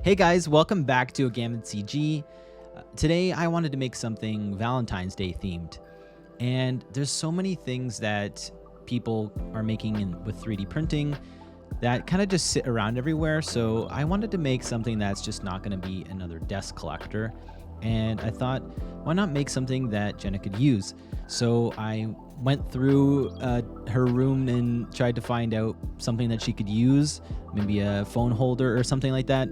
Hey guys, welcome back to AgamidCG. Today I wanted to make something Valentine's Day themed. And there's so many things that people are making with 3D printing that kind of just sit around everywhere. So I wanted to make something that's just not going to be another desk collector. And I thought, why not make something that Jenna could use? So I went through her room and tried to find out something that she could use, maybe a phone holder or something like that.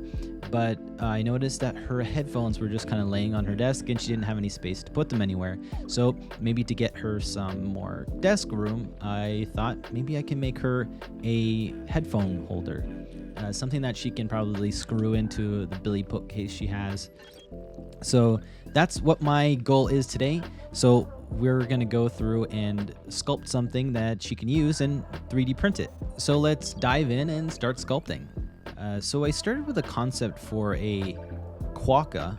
But I noticed that her headphones were just kind of laying on her desk and she didn't have any space to put them anywhere. So maybe to get her some more desk room, I thought maybe I can make her a headphone holder. Something that she can probably screw into the Billy bookcase she has. So that's what my goal is today. So we're going to go through and sculpt something that she can use and 3D print it. So let's dive in and start sculpting. So I started with a concept for a quokka,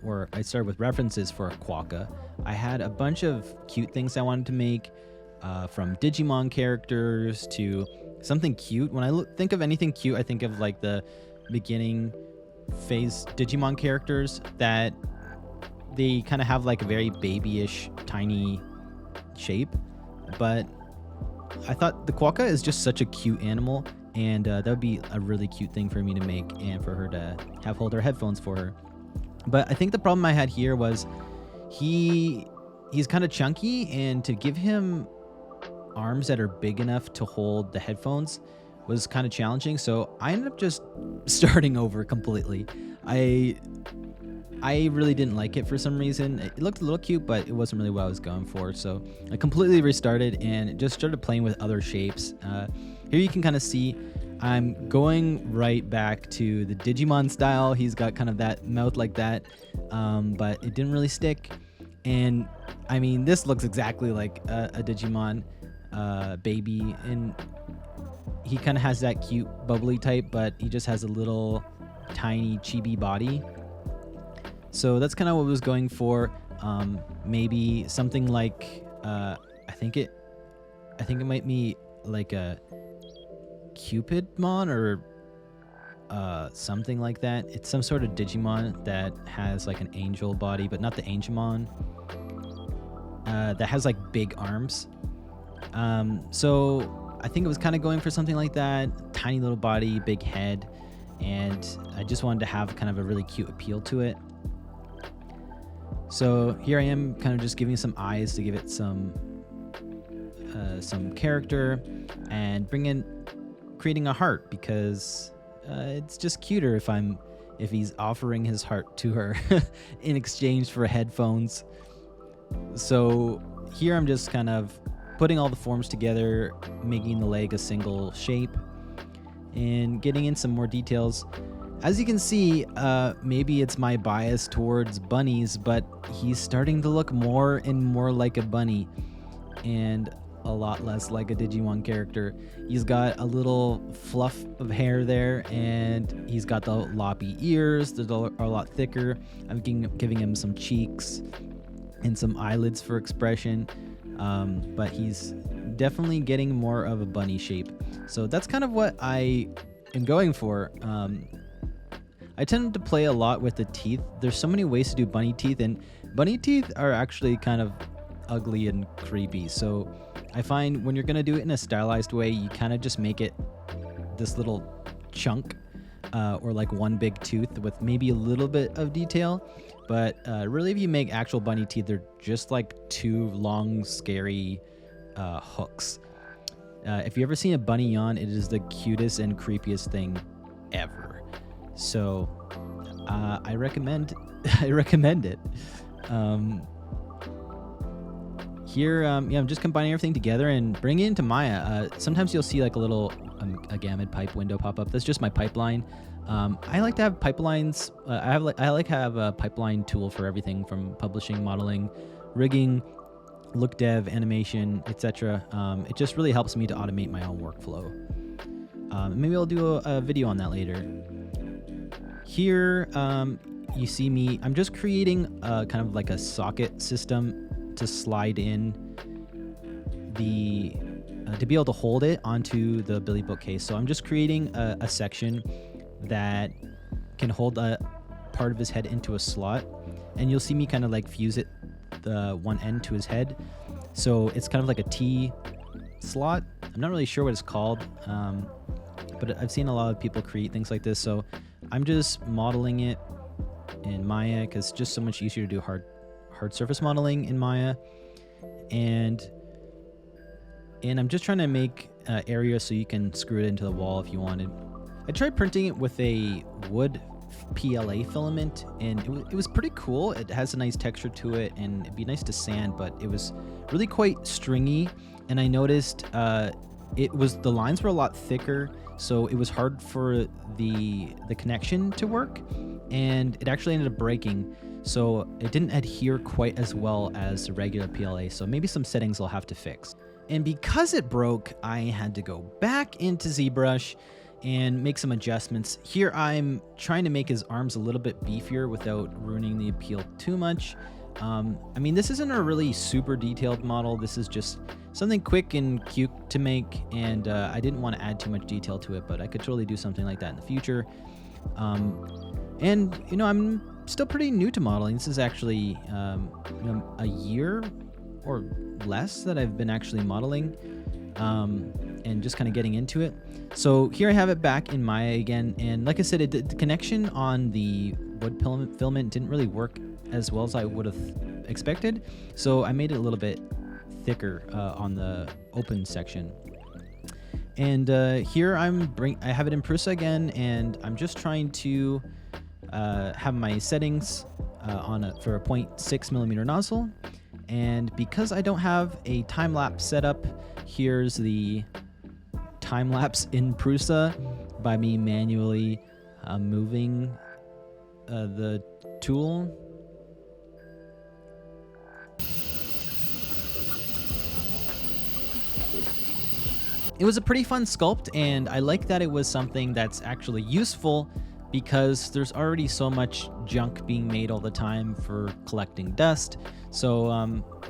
or I started with references for a quokka. I had a bunch of cute things I wanted to make, from Digimon characters to something cute. When I think of anything cute, I think of like the beginning phase Digimon characters that they kind of have like a very babyish, tiny shape. But I thought the quokka is just such a cute animal, and that would be a really cute thing for me to make and for her to have hold her headphones for her. But I think the problem I had here was he's kind of chunky, and to give him arms that are big enough to hold the headphones was kind of challenging. So I ended up just starting over completely. I really didn't like it for some reason. It looked a little cute, but it wasn't really what I was going for. So I completely restarted and just started playing with other shapes. Here you can kind of see I'm going right back to the Digimon style. He's got kind of that mouth like that, but it didn't really stick. And I mean, this looks exactly like a Digimon baby, and he kind of has that cute bubbly type, but he just has a little tiny chibi body. So that's kind of what I was going for. Maybe something like I think it might be like a Cupidmon or something like that. It's some sort of Digimon that has like an angel body, but not the Angemon. That has like big arms. So I think it was kind of going for something like that. Tiny little body, big head, and I just wanted to have kind of a really cute appeal to it. So here I am kind of just giving some eyes to give it some character, and creating a heart, because it's just cuter if he's offering his heart to her in exchange for headphones. So here I'm just kind of putting all the forms together, making the leg a single shape, and getting in some more details. As you can see, maybe it's my bias towards bunnies, but he's starting to look more and more like a bunny and a lot less like a Digimon character. He's got a little fluff of hair there, and he's got the loppy ears that are a lot thicker. I'm giving him some cheeks and some eyelids for expression, but he's definitely getting more of a bunny shape. So that's kind of what I am going for. I tend to play a lot with the teeth. There's so many ways to do bunny teeth, and bunny teeth are actually kind of ugly and creepy. So I find when you're going to do it in a stylized way, you kind of just make it this little chunk, or like one big tooth with maybe a little bit of detail. But really, if you make actual bunny teeth, they're just like two long, scary hooks. If you ever seen a bunny yawn, it is the cutest and creepiest thing ever. So I recommend it. Here, I'm just combining everything together and bringing it into Maya. Sometimes you'll see like a little Agamid pipe window pop up. That's just my pipeline. I like to have pipelines. I like to have a pipeline tool for everything from publishing, modeling, rigging, look dev, animation, etc. It just really helps me to automate my own workflow. Maybe I'll do a video on that later. Here, you see me. I'm just creating kind of like a socket system to slide in to be able to hold it onto the Billy bookcase. So I'm just creating a section that can hold a part of his head into a slot, and you'll see me kind of like fuse it, the one end to his head. So it's kind of like a T slot. I'm not really sure what it's called, but I've seen a lot of people create things like this. So I'm just modeling it in Maya because it's just so much easier to do hard surface modeling in Maya. And I'm just trying to make area so you can screw it into the wall if you wanted. I tried printing it with a wood PLA filament, and it was pretty cool. It has a nice texture to it, and it'd be nice to sand, but it was really quite stringy. And I noticed the lines were a lot thicker, so it was hard for the connection to work, and it actually ended up breaking. So it didn't adhere quite as well as the regular PLA. So maybe some settings I'll have to fix. And because it broke, I had to go back into ZBrush and make some adjustments. Here I'm trying to make his arms a little bit beefier without ruining the appeal too much. I mean, this isn't a really super detailed model. This is just something quick and cute to make, and I didn't want to add too much detail to it, but I could totally do something like that in the future. And you know, I'm still pretty new to modeling. This is actually a year or less that I've been actually modeling, and just kind of getting into it. So here I have it back in Maya again, and like I said, the connection on the wood filament didn't really work as well as I would have expected, so I made it a little bit thicker on the open section. And here I have it in Prusa again, and I'm just trying to have my settings for a 0.6mm nozzle. And because I don't have a time-lapse setup, here's the time-lapse in Prusa by me manually moving the tool. It was a pretty fun sculpt, and I like that it was something that's actually useful, because there's already so much junk being made all the time for collecting dust. So,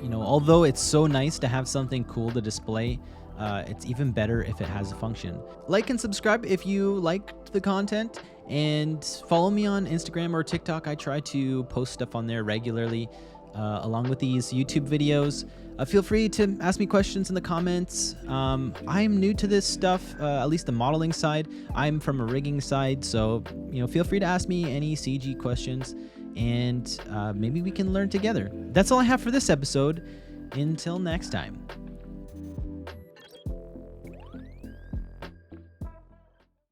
you know, although it's so nice to have something cool to display, it's even better if it has a function. Like and subscribe if you liked the content, and follow me on Instagram or TikTok. I try to post stuff on there regularly, along with these YouTube videos. Feel free to ask me questions in the comments. I'm new to this stuff, at least the modeling side. I'm from a rigging side, so you know, feel free to ask me any CG questions, and maybe we can learn together. That's all I have for this episode. Until next time.